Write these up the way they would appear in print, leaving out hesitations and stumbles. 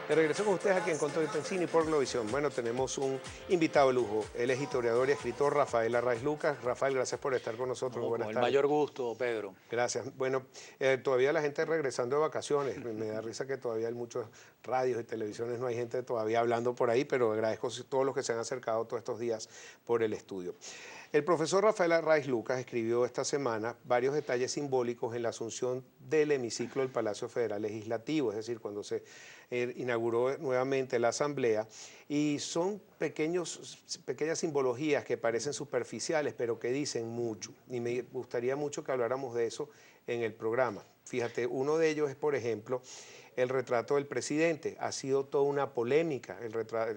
De regreso con ustedes aquí en Control Pensini por Globovisión. Bueno, tenemos un invitado de lujo. Él es historiador y escritor Rafael Arraiz Lucas. Rafael, gracias por estar con nosotros. No, con Buenas el tardes. mayor gusto, Pedro. Gracias. Bueno, todavía la gente regresando de vacaciones. Me da risa que todavía hay muchos radios y televisiones, no hay gente todavía hablando por ahí, pero agradezco a todos los que se han acercado todos estos días por el estudio. El profesor Rafael Arraiz Lucas escribió esta semana varios detalles simbólicos en la asunción del hemiciclo del Palacio Federal Legislativo, es decir, cuando se inauguró nuevamente la Asamblea, y son pequeñas simbologías que parecen superficiales, pero que dicen mucho, y me gustaría mucho que habláramos de eso en el programa. Fíjate, uno de ellos es, por ejemplo, el retrato del presidente. Ha sido toda una polémica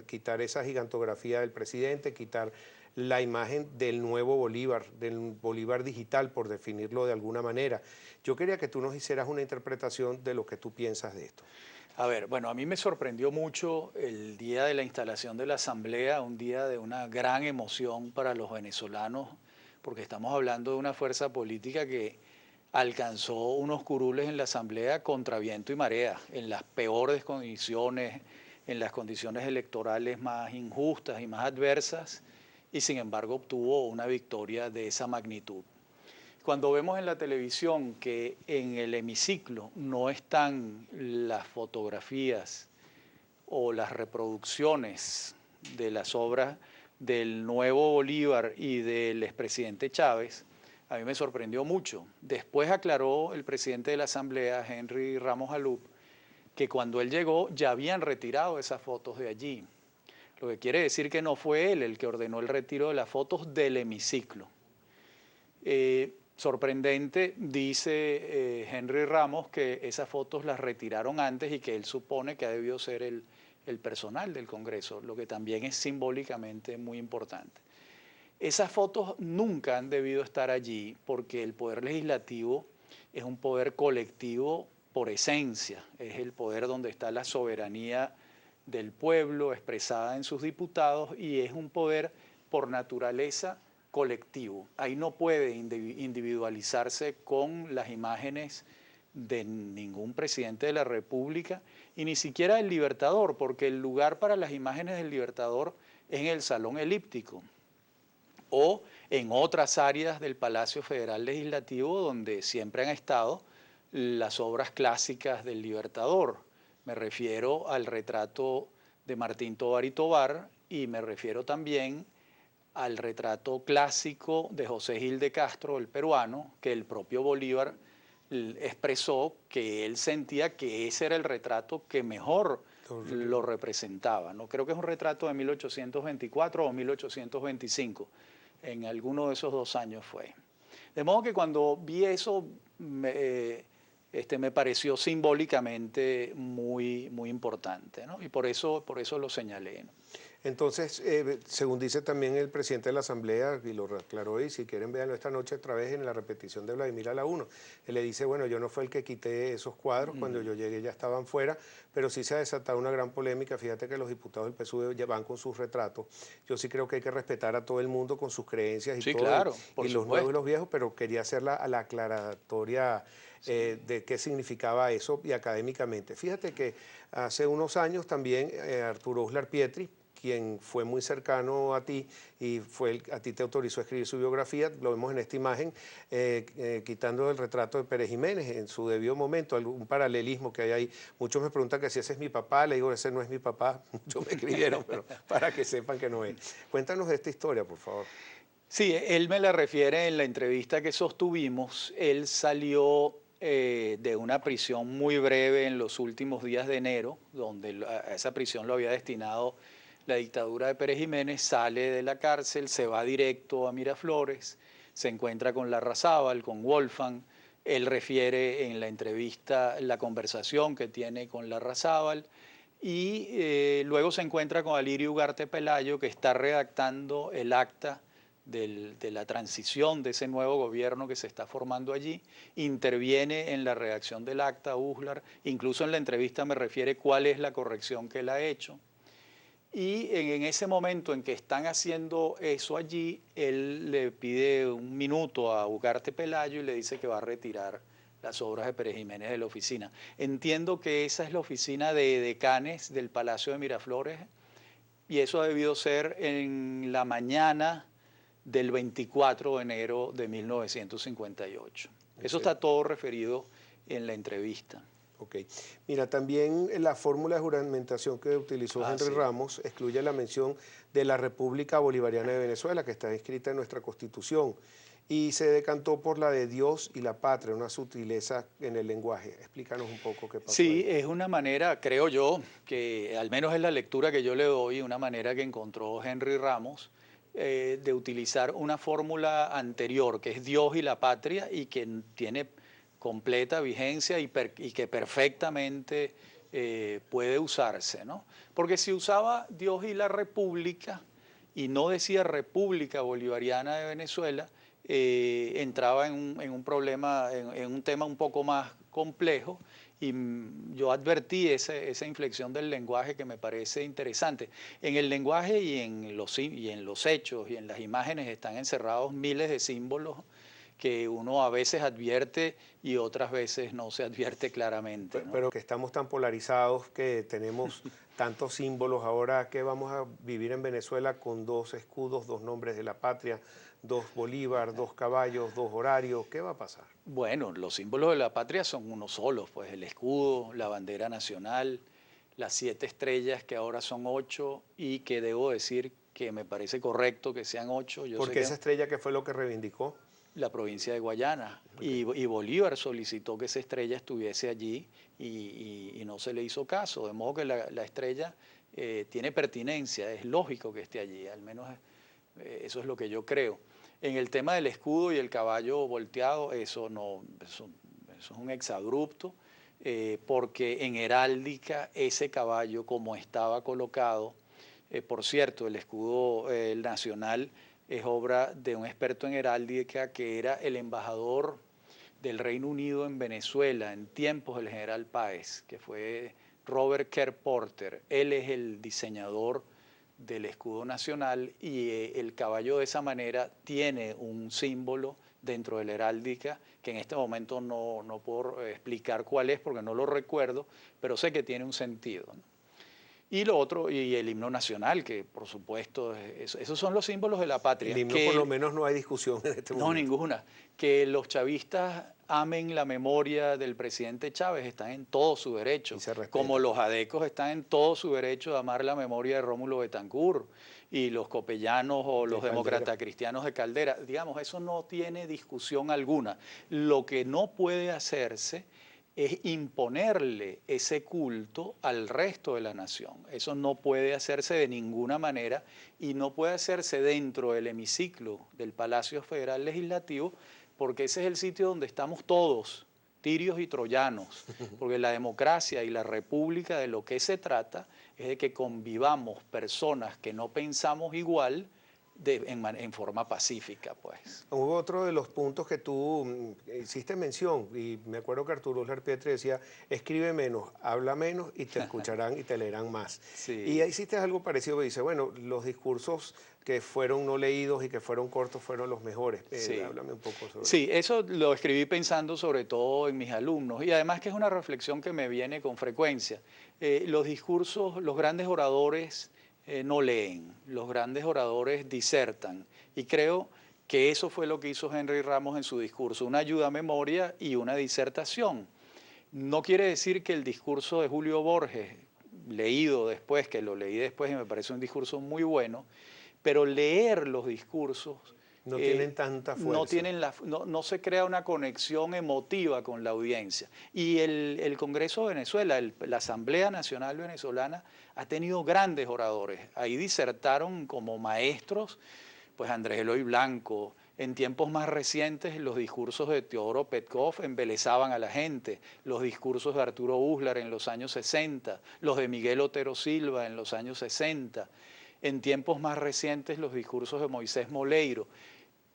quitar esa gigantografía del presidente, quitar la imagen del nuevo Bolívar, del Bolívar digital, por definirlo de alguna manera. Yo quería que tú nos hicieras una interpretación de lo que tú piensas de esto. A ver, bueno, a mí me sorprendió mucho el día de la instalación de la Asamblea, un día de una gran emoción para los venezolanos, porque estamos hablando de una fuerza política que alcanzó unos curules en la Asamblea contra viento y marea, en las peores condiciones, en las condiciones electorales más injustas y más adversas, y sin embargo obtuvo una victoria de esa magnitud. Cuando vemos en la televisión que en el hemiciclo no están las fotografías o las reproducciones de las obras del nuevo Bolívar y del expresidente Chávez, a mí me sorprendió mucho. Después aclaró el presidente de la Asamblea, Henry Ramos Alup, que cuando él llegó ya habían retirado esas fotos de allí. Lo que quiere decir que no fue él el que ordenó el retiro de las fotos del hemiciclo. Sorprendente, dice Henry Ramos, que esas fotos las retiraron antes y que él supone que ha debido ser el personal del Congreso, lo que también es simbólicamente muy importante. Esas fotos nunca han debido estar allí porque el poder legislativo es un poder colectivo por esencia, es el poder donde está la soberanía del pueblo expresada en sus diputados y es un poder por naturaleza colectivo. Ahí no puede individualizarse con las imágenes de ningún presidente de la República y ni siquiera del Libertador, porque el lugar para las imágenes del Libertador es en el Salón Elíptico o en otras áreas del Palacio Federal Legislativo donde siempre han estado las obras clásicas del Libertador. Me refiero al retrato de Martín Tovar y Tovar y me refiero también al retrato clásico de José Gil de Castro, el peruano, que el propio Bolívar expresó que él sentía que ese era el retrato que mejor lo representaba. No creo que es un retrato de 1824 o 1825, en alguno de esos 2 años fue. De modo que cuando vi eso me pareció simbólicamente muy, muy importante, ¿no? Y por eso lo señalé, ¿no? Entonces, según dice también el presidente de la Asamblea, y lo aclaró, y si quieren véanlo esta noche otra vez en la repetición de Vladimir a la 1, él le dice, bueno, yo no fui el que quité esos cuadros, cuando yo llegué ya estaban fuera, pero sí se ha desatado una gran polémica. Fíjate que los diputados del PSUV ya van con sus retratos. Yo sí creo que hay que respetar a todo el mundo con sus creencias y Sí, todo, claro, por y los nuevos y supuesto. los viejos, pero quería hacer la aclaratoria de qué significaba eso y académicamente. Fíjate que hace unos años también Arturo Uslar Pietri, quien fue muy cercano a ti y a ti te autorizó a escribir su biografía, lo vemos en esta imagen, quitando el retrato de Pérez Jiménez en su debido momento, un paralelismo que hay ahí. Muchos me preguntan que si ese es mi papá, le digo, ese no es mi papá, muchos me escribieron, pero para que sepan que no es. Cuéntanos de esta historia, por favor. Sí, él me la refiere en la entrevista que sostuvimos. Él salió de una prisión muy breve en los últimos días de enero, donde a esa prisión lo había destinado la dictadura de Pérez Jiménez, sale de la cárcel, se va directo a Miraflores, se encuentra con Larrazábal, con Wolfgang. Él refiere en la entrevista la conversación que tiene con Larrazábal y luego se encuentra con Alirio Ugarte Pelayo, que está redactando el acta de la transición de ese nuevo gobierno que se está formando allí, interviene en la redacción del acta Uslar, incluso en la entrevista me refiere cuál es la corrección que él ha hecho. Y en ese momento en que están haciendo eso allí, él le pide un minuto a Ugarte Pelayo y le dice que va a retirar las obras de Pérez Jiménez de la oficina. Entiendo que esa es la oficina de decanes del Palacio de Miraflores y eso ha debido ser en la mañana del 24 de enero de 1958. Eso está todo referido en la entrevista. Ok. Mira, también la fórmula de juramentación que utilizó Henry Ramos excluye la mención de la República Bolivariana de Venezuela, que está inscrita en nuestra Constitución, y se decantó por la de Dios y la patria, una sutileza en el lenguaje. Explícanos un poco qué pasó. Sí, ahí. es una manera, creo yo, que al menos es la lectura que yo le doy, una manera que encontró Henry Ramos de utilizar una fórmula anterior, que es Dios y la patria, y que tiene completa vigencia y que perfectamente puede usarse, ¿no? Porque si usaba Dios y la República y no decía República Bolivariana de Venezuela, entraba en un problema, en un tema un poco más complejo y yo advertí esa inflexión del lenguaje que me parece interesante. En el lenguaje y en los hechos y en las imágenes están encerrados miles de símbolos que uno a veces advierte y otras veces no se advierte claramente, ¿no? Pero que estamos tan polarizados, que tenemos tantos símbolos. Ahora que vamos a vivir en Venezuela con 2 escudos, 2 nombres de la patria, 2 Bolívar, 2 caballos, 2 horarios, ¿qué va a pasar? Bueno, los símbolos de la patria son uno solos, pues el escudo, la bandera nacional, las 7 estrellas que ahora son 8 y que debo decir que me parece correcto que sean 8. Porque esa estrella, ¿qué fue lo que reivindicó? La provincia de Guayana. Okay. Y Bolívar solicitó que esa estrella estuviese allí y no se le hizo caso. De modo que la estrella tiene pertinencia, es lógico que esté allí, al menos eso es lo que yo creo. En el tema del escudo y el caballo volteado, eso es un exabrupto, porque en heráldica ese caballo como estaba colocado, por cierto, el escudo nacional es obra de un experto en heráldica que era el embajador del Reino Unido en Venezuela en tiempos del general Páez, que fue Robert Kerr Porter. Él es el diseñador del escudo nacional y el caballo de esa manera tiene un símbolo dentro de la heráldica que en este momento no puedo explicar cuál es porque no lo recuerdo, pero sé que tiene un sentido, ¿no? Y lo otro, y el himno nacional, que por supuesto, esos son los símbolos de la patria. El himno por lo menos no hay discusión en este momento. No, ninguna. Que los chavistas amen la memoria del presidente Chávez, están en todo su derecho. Como los adecos están en todo su derecho de amar la memoria de Rómulo Betancourt y los copellanos o los demócratas cristianos de Caldera. Digamos, eso no tiene discusión alguna. Lo que no puede hacerse es imponerle ese culto al resto de la nación. Eso no puede hacerse de ninguna manera y no puede hacerse dentro del hemiciclo del Palacio Federal Legislativo porque ese es el sitio donde estamos todos, tirios y troyanos, porque la democracia y la república de lo que se trata es de que convivamos personas que no pensamos igual en forma pacífica, pues. Hubo otro de los puntos que tú hiciste mención, y me acuerdo que Arturo Uslar Pietri decía, escribe menos, habla menos y te escucharán y te leerán más. Sí. Y hiciste algo parecido, que dice, bueno, los discursos que fueron no leídos y que fueron cortos fueron los mejores. Sí. Háblame un poco sobre Sí, eso lo escribí pensando sobre todo en mis alumnos y además que es una reflexión que me viene con frecuencia. Los discursos, los grandes oradores no leen, los grandes oradores disertan y creo que eso fue lo que hizo Henry Ramos en su discurso, una ayuda a memoria y una disertación. No quiere decir que el discurso de Julio Borges, leído después, que lo leí después y me parece un discurso muy bueno, pero leer los discursos no tienen tanta fuerza. No se crea una conexión emotiva con la audiencia. Y el Congreso de Venezuela, la Asamblea Nacional Venezolana, ha tenido grandes oradores. Ahí disertaron como maestros, pues Andrés Eloy Blanco. En tiempos más recientes, los discursos de Teodoro Petkov embelezaban a la gente, los discursos de Arturo Uslar en los años 60, los de Miguel Otero Silva en los años 60. En tiempos más recientes, los discursos de Moisés Moleiro.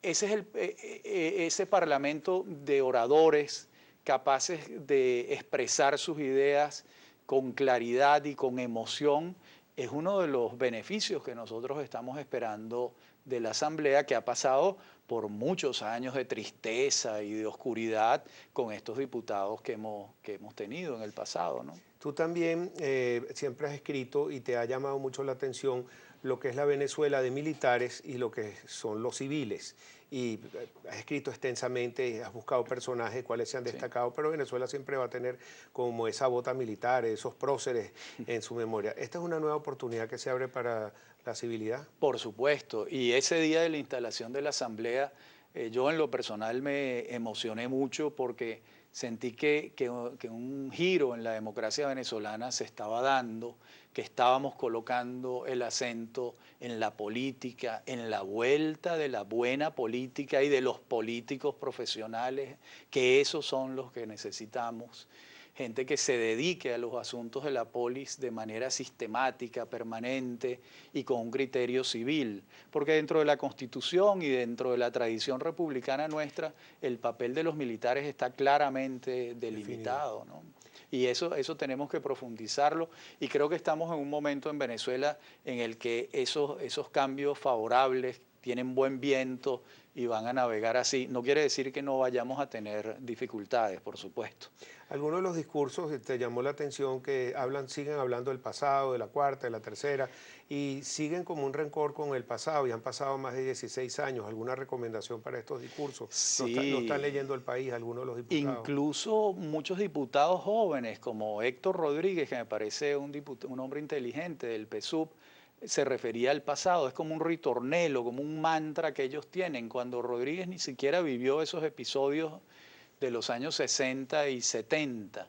Ese es ese parlamento de oradores capaces de expresar sus ideas con claridad y con emoción es uno de los beneficios que nosotros estamos esperando de la Asamblea, que ha pasado por muchos años de tristeza y de oscuridad con estos diputados que hemos tenido en el pasado, ¿no? Tú también siempre has escrito y te ha llamado mucho la atención lo que es la Venezuela de militares y lo que son los civiles. Y has escrito extensamente, has buscado personajes, cuáles se han destacado, pero Venezuela siempre va a tener como esa bota militar, esos próceres en su memoria. ¿Esta es una nueva oportunidad que se abre para la civilidad? Por supuesto, y ese día de la instalación de la Asamblea, yo en lo personal me emocioné mucho porque sentí que un giro en la democracia venezolana se estaba dando, que estábamos colocando el acento en la política, en la vuelta de la buena política y de los políticos profesionales, que esos son los que necesitamos. Gente que se dedique a los asuntos de la polis de manera sistemática, permanente y con un criterio civil. Porque dentro de la Constitución y dentro de la tradición republicana nuestra, el papel de los militares está claramente delimitado, ¿no? Y eso tenemos que profundizarlo y creo que estamos en un momento en Venezuela en el que esos cambios favorables tienen buen viento y van a navegar así. No quiere decir que no vayamos a tener dificultades, por supuesto. Algunos de los discursos te llamó la atención que siguen hablando del pasado, de la cuarta, de la tercera, y siguen como un rencor con el pasado, y han pasado más de 16 años. ¿Alguna recomendación para estos discursos? Sí, ¿No están leyendo el país algunos de los diputados? incluso muchos diputados jóvenes, como Héctor Rodríguez, que me parece un hombre inteligente del PSUV, se refería al pasado, es como un ritornelo, como un mantra que ellos tienen, cuando Rodríguez ni siquiera vivió esos episodios de los años 60 y 70.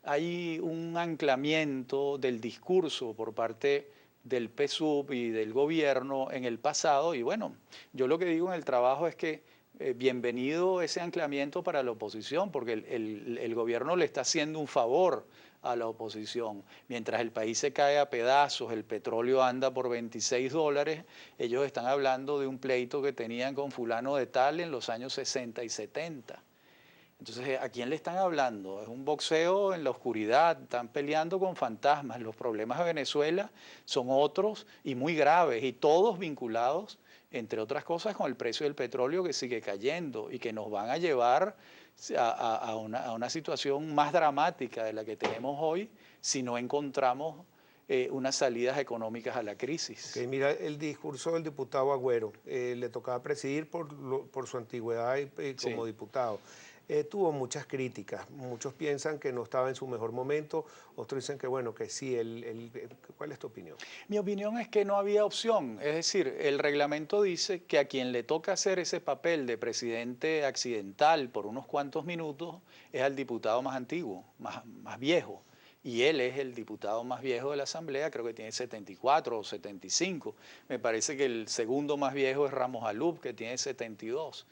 Hay un anclamiento del discurso por parte del PSUV y del gobierno en el pasado y bueno, yo lo que digo en el trabajo es que bienvenido ese anclamiento para la oposición, porque el gobierno le está haciendo un favor a la oposición. Mientras el país se cae a pedazos, el petróleo anda por $26, ellos están hablando de un pleito que tenían con fulano de tal en los años 60 y 70. Entonces, ¿a quién le están hablando? Es un boxeo en la oscuridad, están peleando con fantasmas. Los problemas de Venezuela son otros y muy graves y todos vinculados, entre otras cosas, con el precio del petróleo que sigue cayendo y que nos van a llevar a una situación más dramática de la que tenemos hoy si no encontramos unas salidas económicas a la crisis. Okay, mira, el discurso del diputado Agüero, le tocaba presidir por su antigüedad como diputado. Tuvo muchas críticas, muchos piensan que no estaba en su mejor momento, otros dicen que bueno, que sí. ¿Cuál es tu opinión? Mi opinión es que no había opción, es decir, el reglamento dice que a quien le toca hacer ese papel de presidente accidental por unos cuantos minutos es al diputado más antiguo, más viejo. Y él es el diputado más viejo de la Asamblea, creo que tiene 74 o 75. Me parece que el segundo más viejo es Ramos Alub, que tiene 72.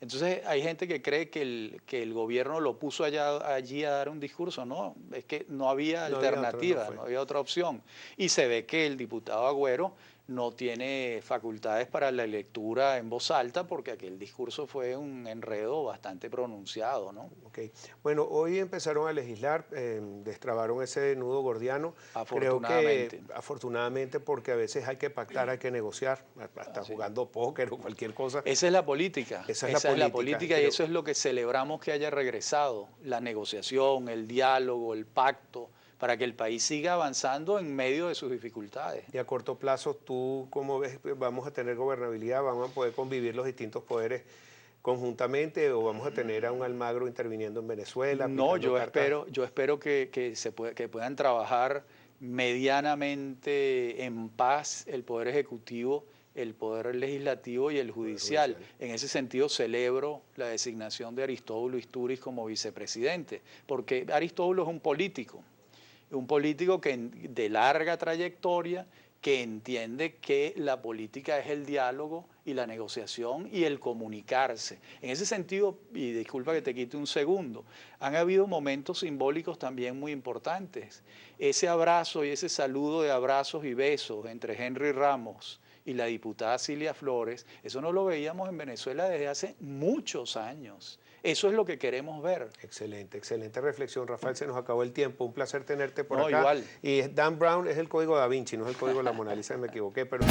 Entonces hay gente que cree que el gobierno lo puso allí a dar un discurso. No, es que no había alternativa, no había otra opción. Y se ve que el diputado Agüero no tiene facultades para la lectura en voz alta porque aquel discurso fue un enredo bastante pronunciado, ¿no? Okay. Bueno, hoy empezaron a legislar, destrabaron ese nudo gordiano. Afortunadamente. Creo que afortunadamente, porque a veces hay que pactar, hay que negociar, hasta jugando póker o cualquier cosa. Esa es la política. Esa es la política y eso es lo que celebramos que haya regresado, la negociación, el diálogo, el pacto, para que el país siga avanzando en medio de sus dificultades. Y a corto plazo, ¿tú cómo ves? ¿Vamos a tener gobernabilidad? ¿Vamos a poder convivir los distintos poderes conjuntamente o vamos a tener a un Almagro interviniendo en Venezuela? No, yo espero que puedan trabajar medianamente en paz el Poder Ejecutivo, el Poder Legislativo y el Judicial. En ese sentido celebro la designación de Aristóbulo Istúriz como vicepresidente, porque Aristóbulo es un político de larga trayectoria, que entiende que la política es el diálogo y la negociación y el comunicarse. En ese sentido, y disculpa que te quite un segundo, han habido momentos simbólicos también muy importantes. Ese abrazo y ese saludo de abrazos y besos entre Henry Ramos y la diputada Cilia Flores, eso no lo veíamos en Venezuela desde hace muchos años. Eso es lo que queremos ver. Excelente, excelente reflexión, Rafael. Se nos acabó el tiempo. Un placer tenerte por acá. Igual. Y Dan Brown es el código Da Vinci, no es el código de la Mona Lisa, me equivoqué, pero...